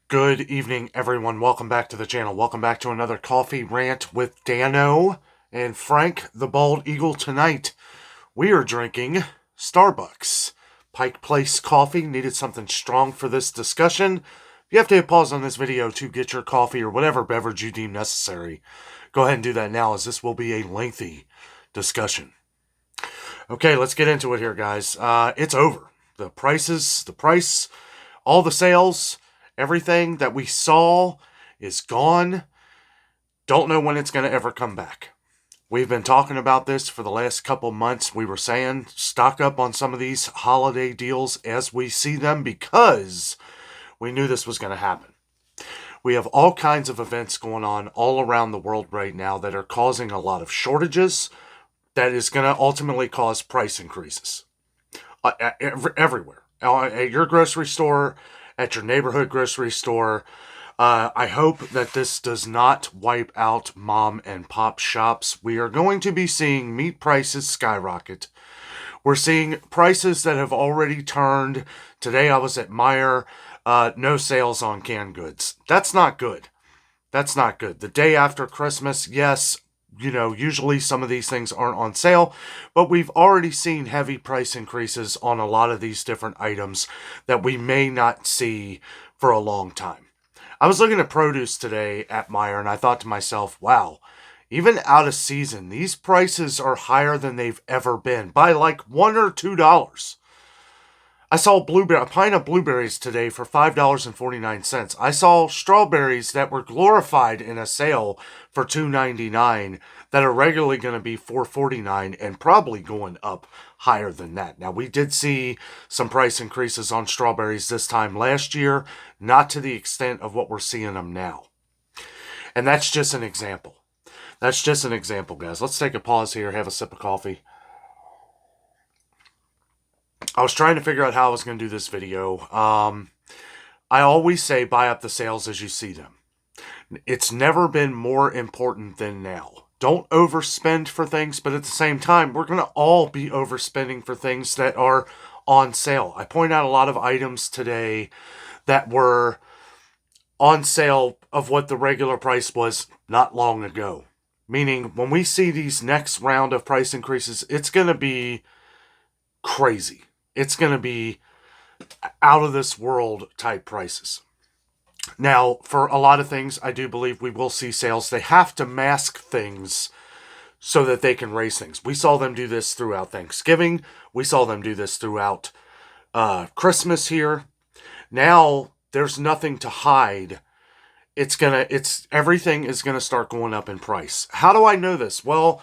Good evening, everyone. Welcome back to the channel. Welcome back to another coffee rant with Dano and Frank the Bald Eagle. Tonight, we are drinking Starbucks. Pike Place coffee. Needed something strong for this discussion. You have to hit pause on this video to get your coffee or whatever beverage you deem necessary. Go ahead and do that now, as this will be a lengthy discussion. Okay, let's get into it here, guys. It's over. The price, all the sales, everything that we saw is gone. Don't know when it's going to ever come back. We've been talking about this for the last couple months. We were saying stock up on some of these holiday deals as we see them, because we knew this was going to happen. We have all kinds of events going on all around the world right now that are causing a lot of shortages that is going to ultimately cause price increases everywhere. At your grocery store, at your neighborhood grocery store. I hope that this does not wipe out mom and pop shops. We are going to be seeing meat prices skyrocket. We're seeing prices that have already turned. Today I was at Meijer, no sales on canned goods. That's not good. That's not good. The day after Christmas, yes, usually some of these things aren't on sale, but we've already seen heavy price increases on a lot of these different items that we may not see for a long time. I was looking at produce today at Meijer, and I thought to myself, wow, even out of season, these prices are higher than they've ever been by like $1 or $2. I saw a pint of blueberries today for $5.49. I saw strawberries that were glorified in a sale for $2.99 that are regularly going to be $4.49 and probably going up higher than that. Now, we did see some price increases on strawberries this time last year, not to the extent of what we're seeing them now. And that's just an example. That's just an example, guys. Let's take a pause here, have a sip of coffee. I was trying to figure out how I was going to do this video. I always say buy up the sales as you see them. It's never been more important than now. Don't overspend for things, but at the same time, we're going to all be overspending for things that are on sale. I point out a lot of items today that were on sale of what the regular price was not long ago. Meaning, when we see these next round of price increases, it's going to be crazy. It's going to be out of this world type prices. Now, for a lot of things, I do believe we will see sales. They have to mask things so that they can raise things. We saw them do this throughout Thanksgiving. We saw them do this throughout Christmas here. Now, there's nothing to hide. Everything is going to start going up in price. How do I know this? Well,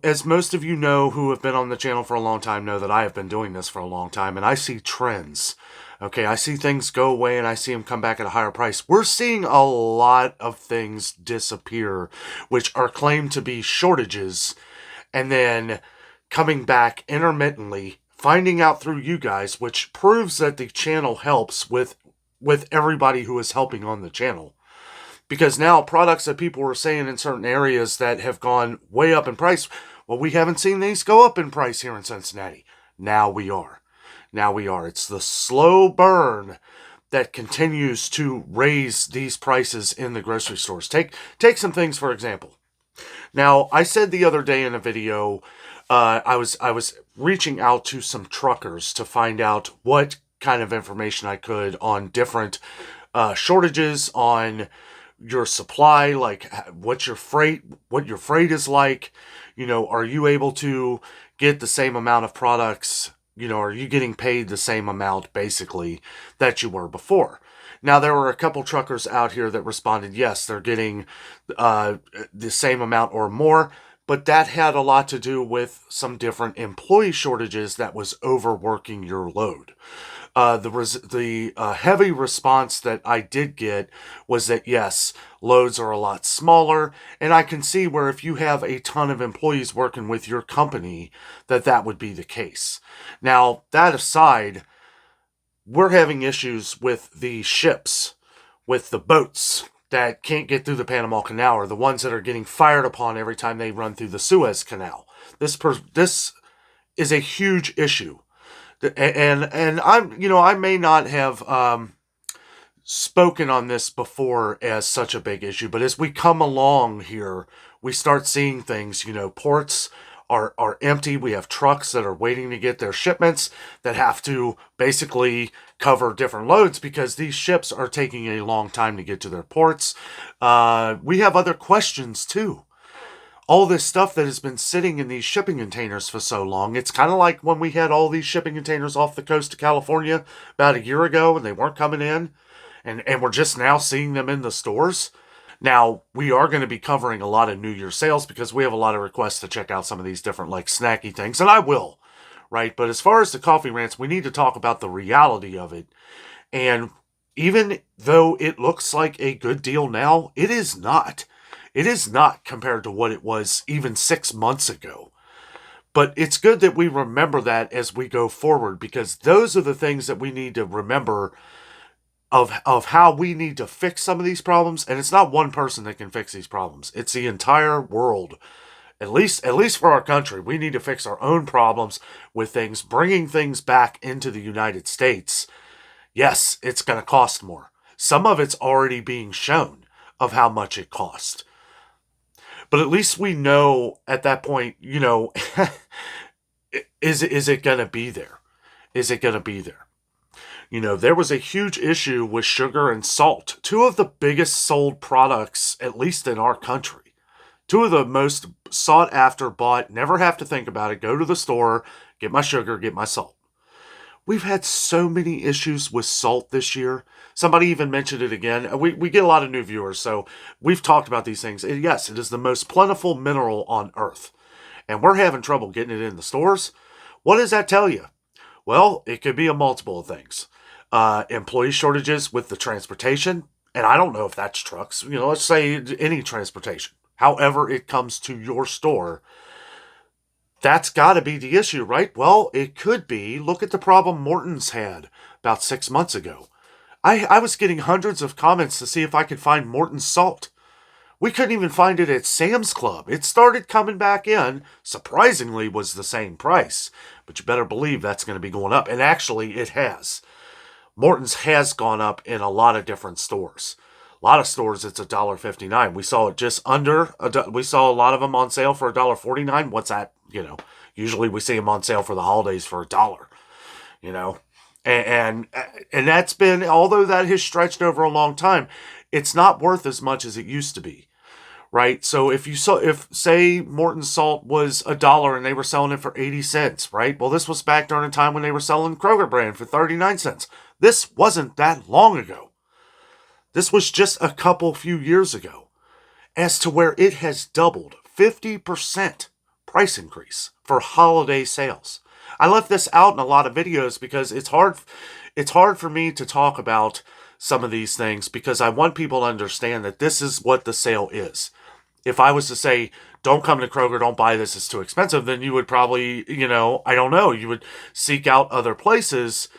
as most of you know who have been on the channel for a long time know that I have been doing this for a long time, and I see trends. Okay, I see things go away and I see them come back at a higher price. We're seeing a lot of things disappear, which are claimed to be shortages, and then coming back intermittently, finding out through you guys, which proves that the channel helps with everybody who is helping on the channel. Because now products that people were saying in certain areas that have gone way up in price, well, we haven't seen these go up in price here in Cincinnati. Now we are. It's the slow burn that continues to raise these prices in the grocery stores. Take some things, for example. Now, I said the other day in a video, I was reaching out to some truckers to find out what kind of information I could on different shortages on your supply, like what your freight is like. Are you able to get the same amount of products? Are you getting paid the same amount basically that you were before? Now, there were a couple truckers out here that responded, yes, they're getting the same amount or more, but that had a lot to do with some different employee shortages that was overworking your load. The heavy response that I did get was that, yes, loads are a lot smaller, and I can see where if you have a ton of employees working with your company, that would be the case. Now, that aside, we're having issues with the ships, with the boats that can't get through the Panama Canal, or the ones that are getting fired upon every time they run through the Suez Canal. This is a huge issue. And I may not have spoken on this before as such a big issue, but as we come along here, we start seeing things, ports are empty. We have trucks that are waiting to get their shipments that have to basically cover different loads because these ships are taking a long time to get to their ports. We have other questions too. All this stuff that has been sitting in these shipping containers for so long. It's kind of like when we had all these shipping containers off the coast of California about a year ago and they weren't coming in, and we're just now seeing them in the stores. Now, we are going to be covering a lot of New Year sales because we have a lot of requests to check out some of these different like snacky things, and I will, right? But as far as the coffee rants, we need to talk about the reality of it. And even though it looks like a good deal now, it is not. It is not compared to what it was even 6 months ago. But it's good that we remember that as we go forward because those are the things that we need to remember of how we need to fix some of these problems. And it's not one person that can fix these problems. It's the entire world. At least for our country, we need to fix our own problems with things, bringing things back into the United States. Yes, it's going to cost more. Some of it's already being shown of how much it cost. But at least we know at that point, is it going to be there? Is it going to be there? There was a huge issue with sugar and salt, two of the biggest sold products, at least in our country. Two of the most sought after, bought, never have to think about it, go to the store, get my sugar, get my salt. We've had so many issues with salt this year. Somebody even mentioned it again. We get a lot of new viewers, so we've talked about these things. And yes, it is the most plentiful mineral on Earth. And we're having trouble getting it in the stores. What does that tell you? Well, it could be a multiple of things. Employee shortages with the transportation. And I don't know if that's trucks. Let's say any transportation. However it comes to your store. That's got to be the issue, right? Well, it could be. Look at the problem Morton's had about 6 months ago. I was getting hundreds of comments to see if I could find Morton's salt. We couldn't even find it at Sam's Club. It started coming back in. Surprisingly, was the same price. But you better believe that's going to be going up. And actually, it has. Morton's has gone up in a lot of different stores. A lot of stores, it's $1.59. We saw it just under. We saw a lot of them on sale for $1.49. What's that? Usually we see them on sale for the holidays for $1. And that's been, although that has stretched over a long time, it's not worth as much as it used to be, right? So if say Morton's salt was $1 and they were selling it for 80 cents, right? Well, this was back during a time when they were selling Kroger brand for 39 cents. This wasn't that long ago. This was just a few years ago. As to where it has doubled, 50% price increase for holiday sales. I left this out in a lot of videos because it's hard for me to talk about some of these things because I want people to understand that this is what the sale is. If I was to say, don't come to Kroger, don't buy this, it's too expensive, then you would probably, I don't know, you would seek out other places,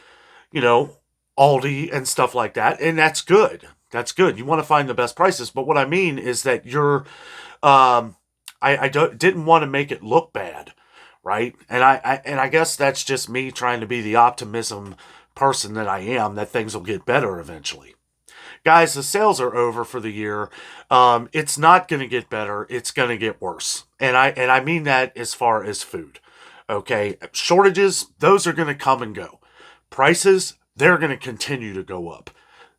Aldi and stuff like that, and that's good. That's good. You want to find the best prices, but what I mean is that I didn't want to make it look bad, right? And I guess that's just me trying to be the optimism person that I am, that things will get better eventually. Guys, the sales are over for the year. It's not going to get better. It's going to get worse. And I mean that as far as food. Okay, shortages, those are going to come and go. Prices, they're going to continue to go up.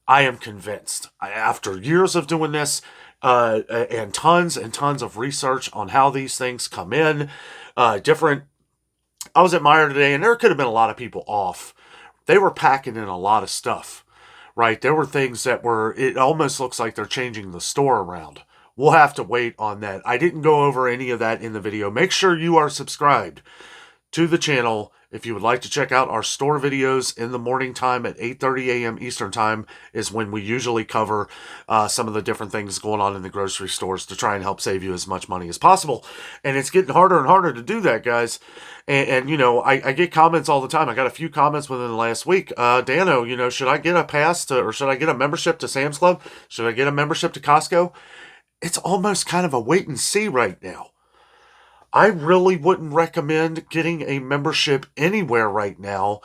I am convinced. After years of doing this, and tons of research on how these things come in, I was at Meijer today, and there could have been a lot of people off. They were packing in a lot of stuff, right? There were things that it almost looks like they're changing the store around. We'll have to wait on that. I didn't go over any of that in the video. Make sure you are subscribed to the channel. If you would like to check out our store videos in the morning time at 8:30 a.m. Eastern time is when we usually cover some of the different things going on in the grocery stores to try and help save you as much money as possible. And it's getting harder and harder to do that, guys. And I get comments all the time. I got a few comments within the last week. Dano, should I get a pass or should I get a membership to Sam's Club? Should I get a membership to Costco? It's almost kind of a wait and see right now. I really wouldn't recommend getting a membership anywhere right now.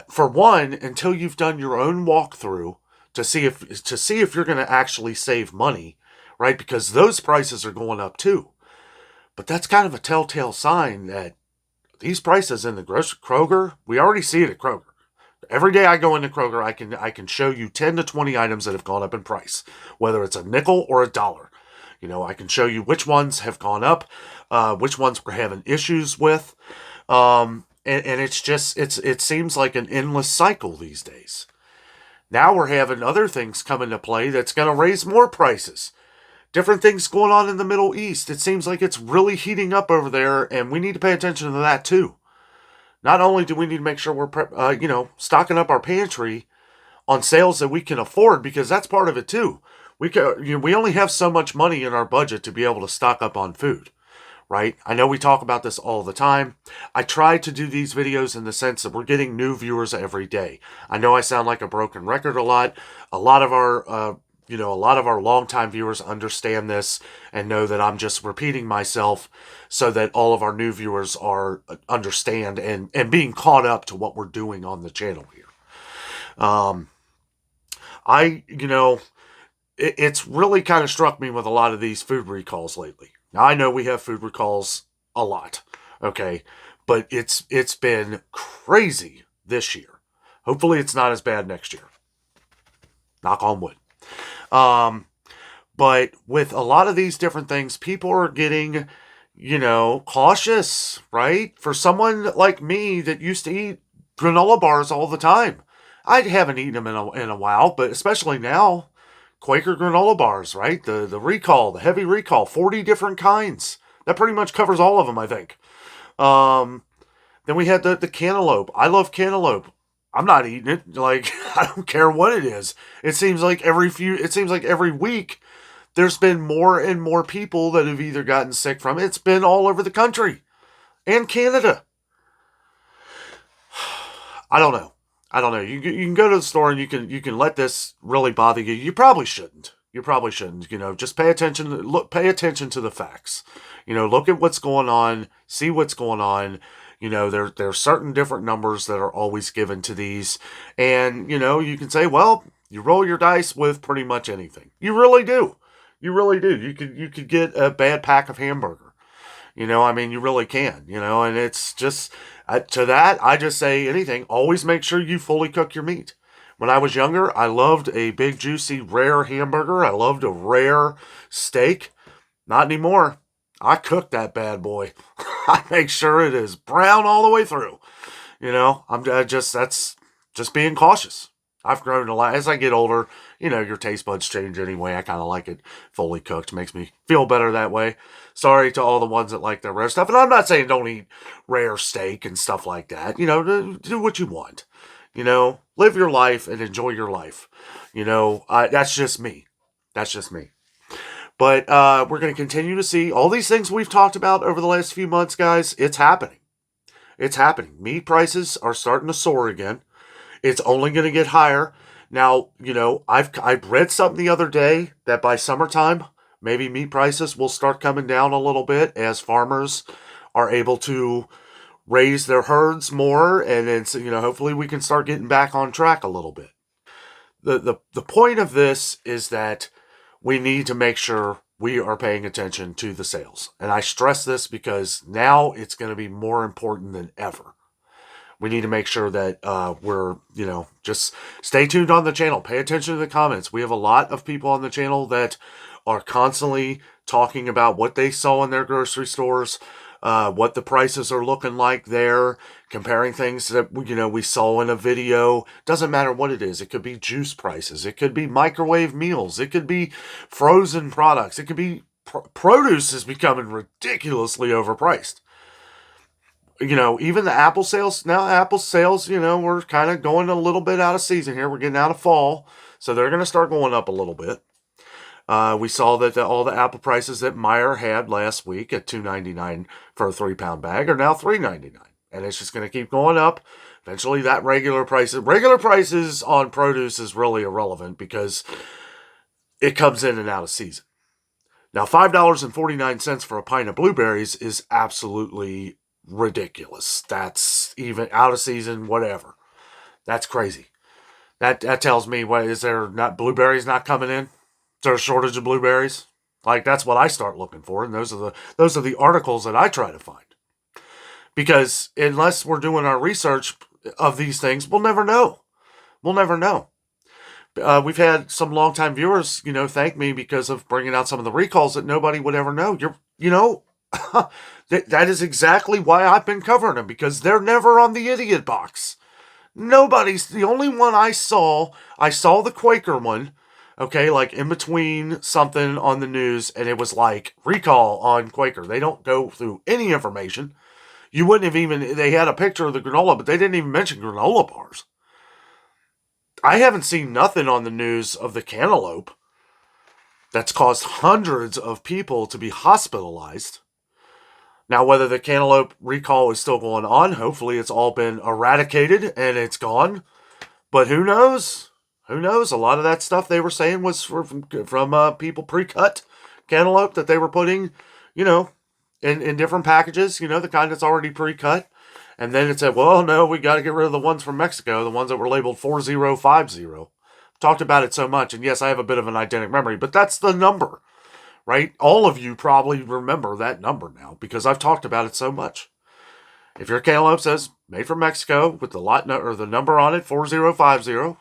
For one, until you've done your own walkthrough to see if you're going to actually save money, right? Because those prices are going up too. But that's kind of a telltale sign that these prices in the Kroger, we already see it at Kroger. Every day I go into Kroger, I can show you 10 to 20 items that have gone up in price, whether it's a nickel or a dollar. I can show you which ones have gone up, which ones we're having issues with. And it seems like an endless cycle these days. Now we're having other things come into play that's going to raise more prices. Different things going on in the Middle East. It seems like it's really heating up over there, and we need to pay attention to that too. Not only do we need to make sure we're, stocking up our pantry on sales that we can afford, because that's part of it too. We only have so much money in our budget to be able to stock up on food, right? I know we talk about this all the time. I try to do these videos in the sense that we're getting new viewers every day. I know I sound like a broken record a lot. A lot of our longtime viewers understand this and know that I'm just repeating myself so that all of our new viewers understand and being caught up to what we're doing on the channel here. It's really kind of struck me with a lot of these food recalls lately. Now, I know we have food recalls a lot, okay? But it's been crazy this year. Hopefully it's not as bad next year. Knock on wood. But with a lot of these different things, people are getting, cautious, right? For someone like me that used to eat granola bars all the time, I haven't eaten them in a while, but especially now, Quaker granola bars, right? The recall, the heavy recall, 40 different kinds. That pretty much covers all of them, I think. Then we had the cantaloupe. I love cantaloupe. I'm not eating it. Like, I don't care what it is. It seems like every week there's been more and more people that have either gotten sick from it. It's been all over the country and Canada. I don't know. You can go to the store and you can let this really bother you. You probably shouldn't. Just pay attention to the facts. Look at what's going on, see what's going on. There are certain different numbers that are always given to these. And, you can say, well, you roll your dice with pretty much anything. You really do. You could get a bad pack of hamburger. You really can, and it's just, to that, I just say anything. Always make sure you fully cook your meat. When I was younger, I loved a big, juicy, rare hamburger. I loved a rare steak. Not anymore. I cook that bad boy. I make sure it is brown all the way through. That's just being cautious. I've grown a lot. As I get older, your taste buds change anyway. I kind of like it fully cooked. Makes me feel better that way. Sorry to all the ones that like the rare stuff. And I'm not saying don't eat rare steak and stuff like that. Do what you want. Live your life and enjoy your life. That's just me. But we're going to continue to see all these things we've talked about over the last few months, guys. It's happening. Meat prices are starting to soar again. It's only going to get higher. Now, I've read something the other day that by summertime, maybe meat prices will start coming down a little bit as farmers are able to raise their herds more, and then hopefully we can start getting back on track a little bit. The point of this is that we need to make sure we are paying attention to the sales. And I stress this because now it's going to be more important than ever. We need to make sure that we're, just stay tuned on the channel. Pay attention to the comments. We have a lot of people on the channel that are constantly talking about what they saw in their grocery stores, what the prices are looking like there, comparing things that, we saw in a video. Doesn't matter what it is. It could be juice prices. It could be microwave meals. It could be frozen products. It could be produce is becoming ridiculously overpriced. Even the Apple sales, we're kind of going a little bit out of season here. We're getting out of fall, so they're going to start going up a little bit. We saw that all the Apple prices that Meijer had last week at $2.99 for a 3-pound bag are now $3.99. And it's just going to keep going up. Eventually, that regular prices on produce is really irrelevant because it comes in and out of season. Now, $5.49 for a pint of blueberries is absolutely ridiculous. That's even out of season, whatever. That's crazy. That tells me, what is there not, blueberries not coming in? Is there a shortage of blueberries? Like, that's what I start looking for, and those are the articles that I try to find. Because unless we're doing our research of these things, we'll never know. We'll never know. We've had some longtime viewers, thank me because of bringing out some of the recalls that nobody would ever know. That is exactly why I've been covering them, because they're never on the idiot box. Nobody's, the only one I saw the Quaker one, okay, like in between something on the news, and it was like recall on Quaker. They don't go through any information. You wouldn't have even, they had a picture of the granola, but they didn't even mention granola bars. I haven't seen nothing on the news of the cantaloupe that's caused hundreds of people to be hospitalized. Now, whether the cantaloupe recall is still going on, hopefully it's all been eradicated and it's gone. But who knows? Who knows? A lot of that stuff they were saying was from people pre-cut cantaloupe that they were putting, in different packages, the kind that's already pre-cut. And then it said, well, no, we got to get rid of the ones from Mexico, the ones that were labeled 4050. Talked about it so much, and yes, I have a bit of an eidetic memory, but that's the number, right? All of you probably remember that number now because I've talked about it so much. If your cantaloupe says made from Mexico with the lot or the number on it, 4050,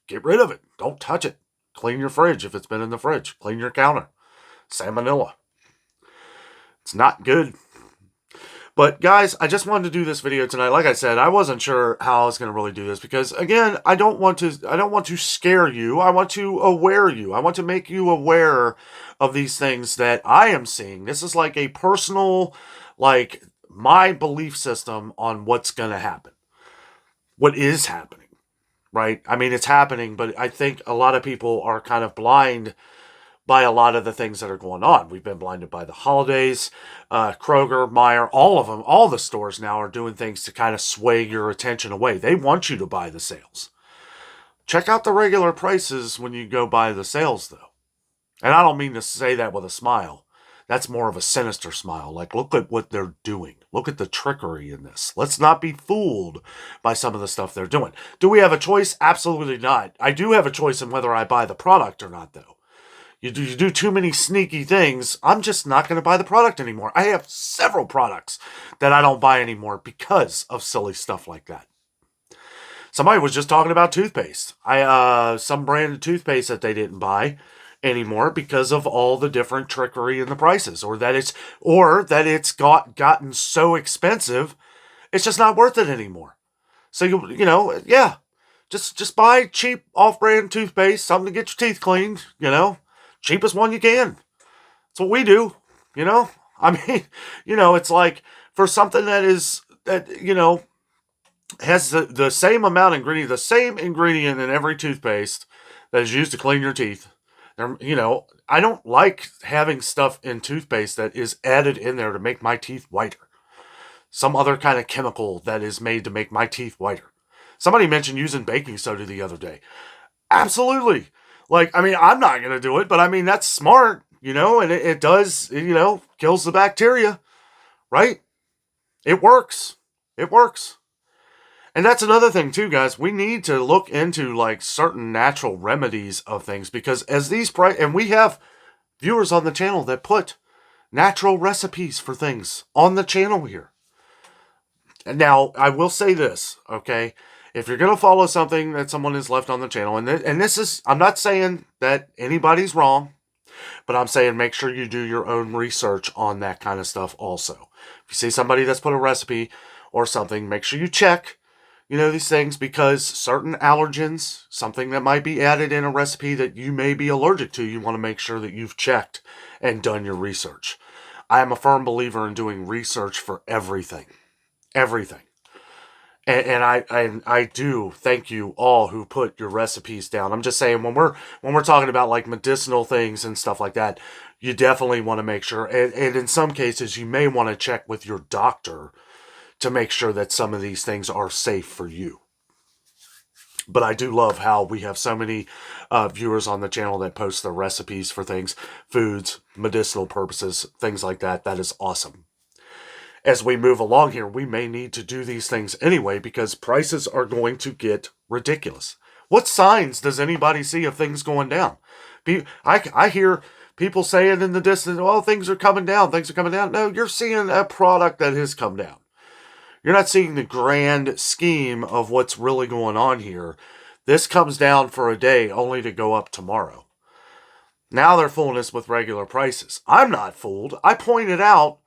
get rid of it. Don't touch it. Clean your fridge if it's been in the fridge. Clean your counter. Salmonella. It's not good. But guys, I just wanted to do this video tonight. Like I said, I wasn't sure how I was going to really do this because, again, I don't want to scare you. I want to aware you. I want to make you aware of these things that I am seeing. This is like a personal, like my belief system on what's going to happen. What is happening, right? I mean, it's happening, but I think a lot of people are kind of blind by a lot of the things that are going on. We've been blinded by the holidays. Kroger, Meijer, all of them, all the stores now are doing things to kind of sway your attention away. They want you to buy the sales. Check out the regular prices when you go buy the sales, though. And I don't mean to say that with a smile. That's more of a sinister smile. Like, look at what they're doing. Look at the trickery in this. Let's not be fooled by some of the stuff they're doing. Do we have a choice? Absolutely not. I do have a choice in whether I buy the product or not, though. You do too many sneaky things, I'm just not going to buy the product anymore. I have several products that I don't buy anymore because of silly stuff like that. Somebody was just talking about toothpaste. Some brand of toothpaste that they didn't buy anymore because of all the different trickery in the prices, or that it's gotten so expensive, it's just not worth it anymore. So just buy cheap off-brand toothpaste, something to get your teeth cleaned, cheapest one you can. That's what we do, I mean, it's like for something that has the same amount of ingredient, the same ingredient in every toothpaste that is used to clean your teeth. I don't like having stuff in toothpaste that is added in there to make my teeth whiter. Some other kind of chemical that is made to make my teeth whiter. Somebody mentioned using baking soda the other day. Absolutely. I'm not going to do it, but that's smart, and it does, kills the bacteria, right? It works. It works. And that's another thing too, guys. We need to look into like certain natural remedies of things because as these and we have viewers on the channel that put natural recipes for things on the channel here. And now, I will say this, okay? If you're going to follow something that someone has left on the channel, and this is, I'm not saying that anybody's wrong, but I'm saying make sure you do your own research on that kind of stuff also. If you see somebody that's put a recipe or something, make sure you check, these things, because certain allergens, something that might be added in a recipe that you may be allergic to, you want to make sure that you've checked and done your research. I am a firm believer in doing research for everything. Everything. And I do thank you all who put your recipes down. I'm just saying when we're talking about like medicinal things and stuff like that, you definitely want to make sure, and in some cases you may want to check with your doctor to make sure that some of these things are safe for you. But I do love how we have so many viewers on the channel that post their recipes for things, foods, medicinal purposes, things like that. That is awesome. As we move along here, we may need to do these things anyway because prices are going to get ridiculous. What signs does anybody see of things going down? I hear people saying in the distance, well, things are coming down, things are coming down. No, you're seeing a product that has come down. You're not seeing the grand scheme of what's really going on here. This comes down for a day only to go up tomorrow. Now they're fooling us with regular prices. I'm not fooled. I pointed out,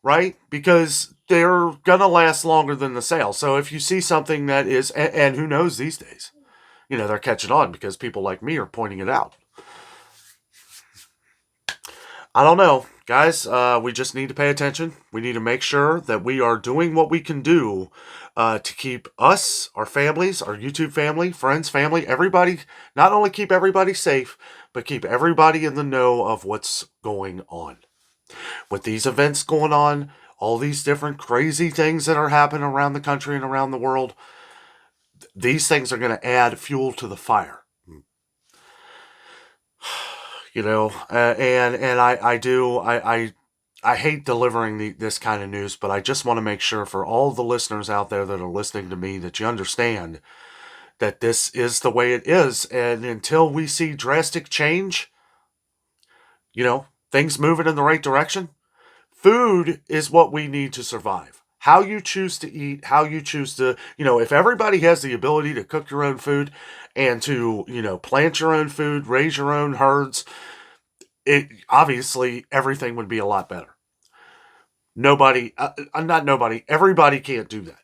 right, because they're going to last longer than the sale. So if you see something that is, and who knows these days, they're catching on because people like me are pointing it out. I don't know. Guys, we just need to pay attention. We need to make sure that we are doing what we can do to keep us, our families, our YouTube family, friends, family, everybody, not only keep everybody safe, but keep everybody in the know of what's going on. With these events going on, all these different crazy things that are happening around the country and around the world, these things are going to add fuel to the fire. I hate delivering this kind of news, but I just want to make sure for all the listeners out there that are listening to me that you understand that this is the way it is. And until we see drastic change, things moving in the right direction, food is what we need to survive. How you choose to eat, how you choose to, if everybody has the ability to cook your own food and to, plant your own food, raise your own herds, obviously everything would be a lot better. Everybody can't do that.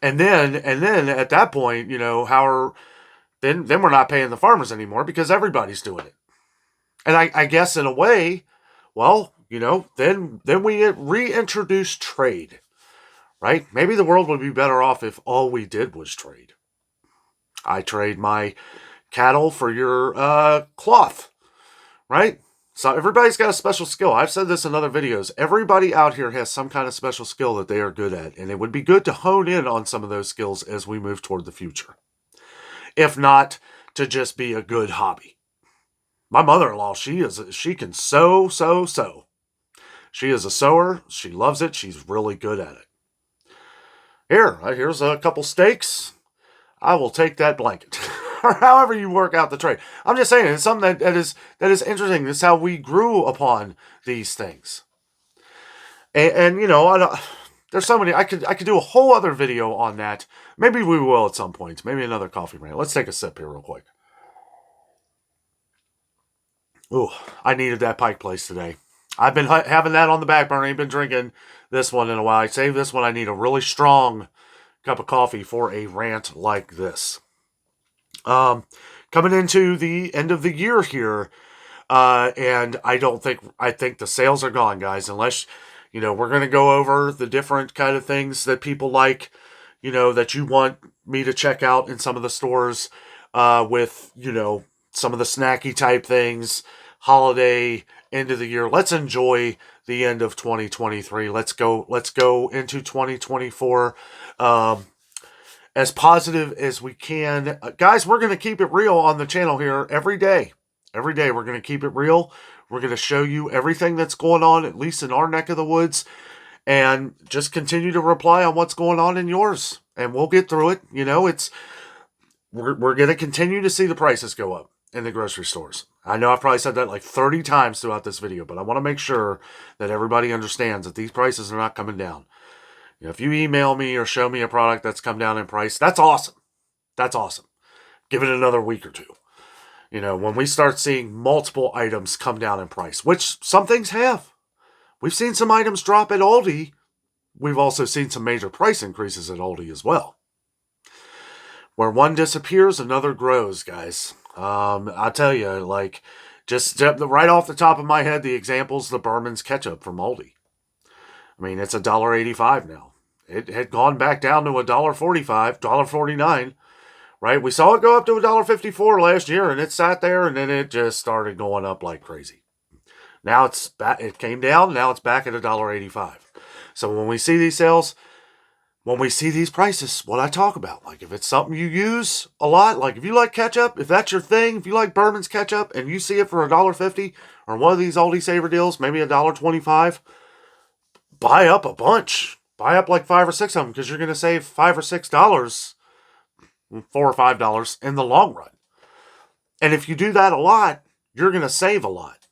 And then at that point, then we're not paying the farmers anymore because everybody's doing it. And I guess in a way, well, then we reintroduce trade, right? Maybe the world would be better off if all we did was trade. I trade my cattle for your cloth, right? So everybody's got a special skill. I've said this in other videos. Everybody out here has some kind of special skill that they are good at, and it would be good to hone in on some of those skills as we move toward the future. If not, to just be a good hobby. My mother-in-law, she can sew. She is a sewer. She loves it. She's really good at it. Here's a couple steaks. I will take that blanket. Or however you work out the trade. I'm just saying, it's something that is interesting. This is how we grew upon these things. And there's so many. I could do a whole other video on that. Maybe we will at some point. Maybe another coffee rant. Let's take a sip here real quick. Ooh, I needed that Pike Place today. I've been having that on the back burner. I've been drinking this one in a while. I saved this one. I need a really strong cup of coffee for a rant like this. Coming into the end of the year here, and I think the sales are gone, guys, unless, we're going to go over the different kind of things that people like, that you want me to check out in some of the stores, with, some of the snacky type things, holiday, end of the year. Let's enjoy the end of 2023. Let's go into 2024, as positive as we can. Guys, we're going to keep it real on the channel here every day. Every day we're going to keep it real. We're going to show you everything that's going on, at least in our neck of the woods, and just continue to reply on what's going on in yours. And we'll get through it. We're going to continue to see the prices go up in the grocery stores. I know I've probably said that like 30 times throughout this video, but I want to make sure that everybody understands that these prices are not coming down. If you email me or show me a product that's come down in price, that's awesome. That's awesome. Give it another week or two. When we start seeing multiple items come down in price, which some things have. We've seen some items drop at Aldi. We've also seen some major price increases at Aldi as well. Where one disappears, another grows, guys. I'll tell you, just right off the top of my head, the examples, the Berman's ketchup from Aldi. I mean, it's $1.85 now. It had gone back down to $1.45, $1.49, right? We saw it go up to $1.54 last year, and it sat there, and then it just started going up like crazy. Now it's back. It came down. Now it's back at $1.85. So when we see these sales, when we see these prices, what I talk about, if it's something you use a lot, if you like ketchup, if that's your thing, if you like Berman's ketchup, and you see it for $1.50 or one of these Aldi Saver deals, maybe $1.25, buy up a bunch. Buy up like 5 or 6 of them because you're going to save $5 or $6 or $5 in the long run. And if you do that a lot, you're going to save a lot.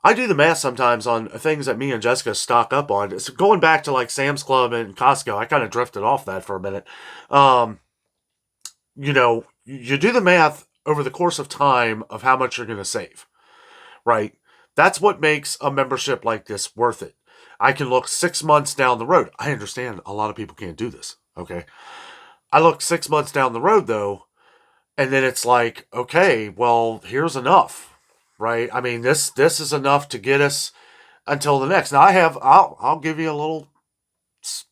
I do the math sometimes on things that me and Jessica stock up on. It's going back to like Sam's Club and Costco. I kind of drifted off that for a minute. You do the math over the course of time of how much you're going to save, right? That's what makes a membership like this worth it. I can look 6 months down the road. I understand a lot of people can't do this, okay? I look 6 months down the road, though, and then it's like, okay, well, here's enough, right? I mean, this is enough to get us until the next. Now, I'll give you a little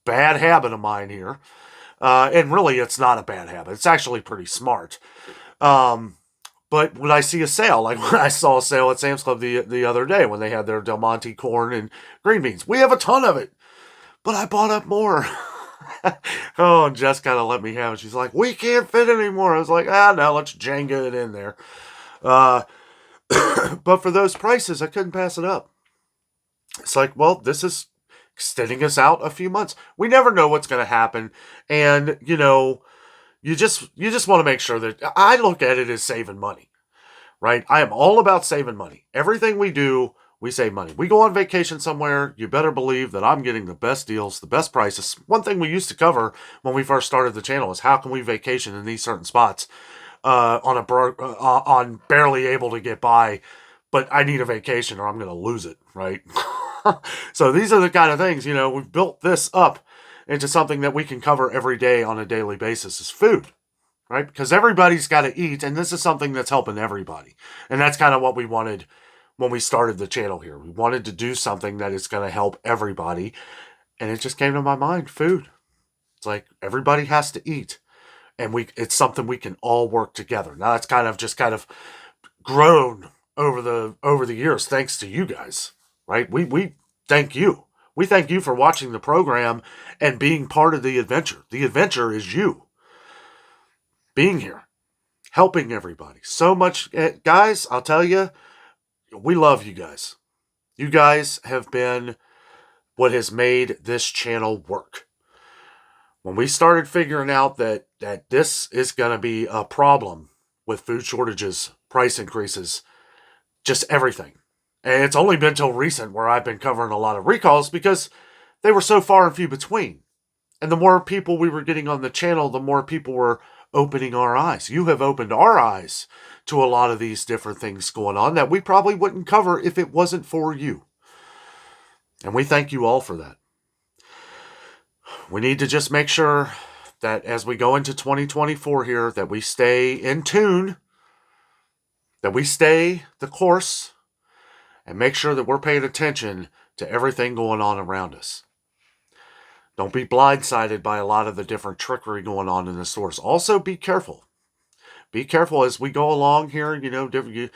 bad habit of mine here. And really, it's not a bad habit. It's actually pretty smart. But when I see a sale, like when I saw a sale at Sam's Club the other day when they had their Del Monte corn and green beans, we have a ton of it, but I bought up more. Oh, and Jess kind of let me have it. She's like, we can't fit anymore. I was like, no, let's Jenga it in there. But for those prices, I couldn't pass it up. It's like, well, this is extending us out a few months. We never know what's going to happen. And, you just want to make sure that I look at it as saving money, right? I am all about saving money. Everything we do, we save money. We go on vacation somewhere, you better believe that I'm getting the best deals, the best prices. One thing we used to cover when we first started the channel is how can we vacation in these certain spots on barely able to get by, but I need a vacation or I'm going to lose it, right? So these are the kind of things, we've built this up into something that we can cover every day on a daily basis is food, right? Because everybody's got to eat, and this is something that's helping everybody. And that's kind of what we wanted when we started the channel here. We wanted to do something that is going to help everybody, and it just came to my mind, food. It's like everybody has to eat, and it's something we can all work together. Now that's kind of grown over the years thanks to you guys, right? We thank you. We thank you for watching the program and being part of the adventure. The adventure is you being here, helping everybody. So much, guys, I'll tell you, we love you guys. You guys have been what has made this channel work. When we started figuring out that this is going to be a problem with food shortages, price increases, just everything. And it's only been till recent where I've been covering a lot of recalls because they were so far and few between. And the more people we were getting on the channel, the more people were opening our eyes. You have opened our eyes to a lot of these different things going on that we probably wouldn't cover if it wasn't for you. And we thank you all for that. We need to just make sure that as we go into 2024 here, that we stay in tune, that we stay the course, and make sure that we're paying attention to everything going on around us. Don't be blindsided by a lot of the different trickery going on in the stores. Also, be careful. Be careful as we go along here, different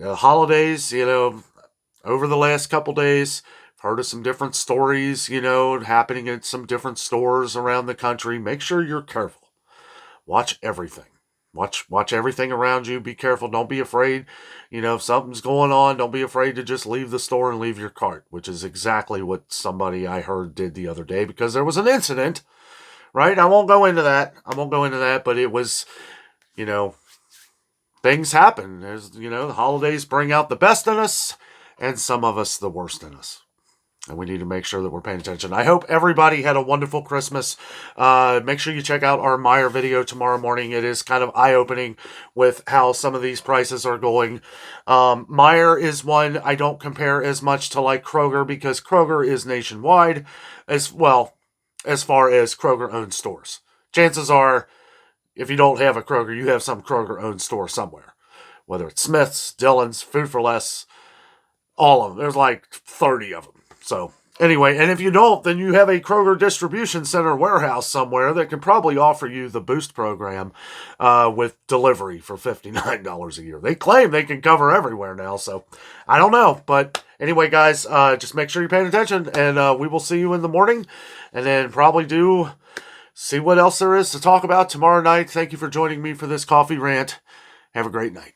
holidays, over the last couple days, I've heard of some different stories, happening at some different stores around the country. Make sure you're careful. Watch everything. Watch everything around you. Be careful. Don't be afraid. If something's going on, don't be afraid to just leave the store and leave your cart, which is exactly what somebody I heard did the other day because there was an incident, right? I won't go into that, but it was, things happen. There's, the holidays bring out the best in us and some of us the worst in us. And we need to make sure that we're paying attention. I hope everybody had a wonderful Christmas. Make sure you check out our Meijer video tomorrow morning. It is kind of eye-opening with how some of these prices are going. Meijer is one I don't compare as much to like Kroger because Kroger is nationwide as well as far as Kroger-owned stores. Chances are, if you don't have a Kroger, you have some Kroger-owned store somewhere. Whether it's Smith's, Dillon's, Food for Less, all of them. There's like 30 of them. So anyway, and if you don't, then you have a Kroger distribution center warehouse somewhere that can probably offer you the Boost program with delivery for $59 a year. They claim they can cover everywhere now, so I don't know. But anyway, guys, just make sure you're paying attention, and we will see you in the morning, and then probably see what else there is to talk about tomorrow night. Thank you for joining me for this coffee rant. Have a great night.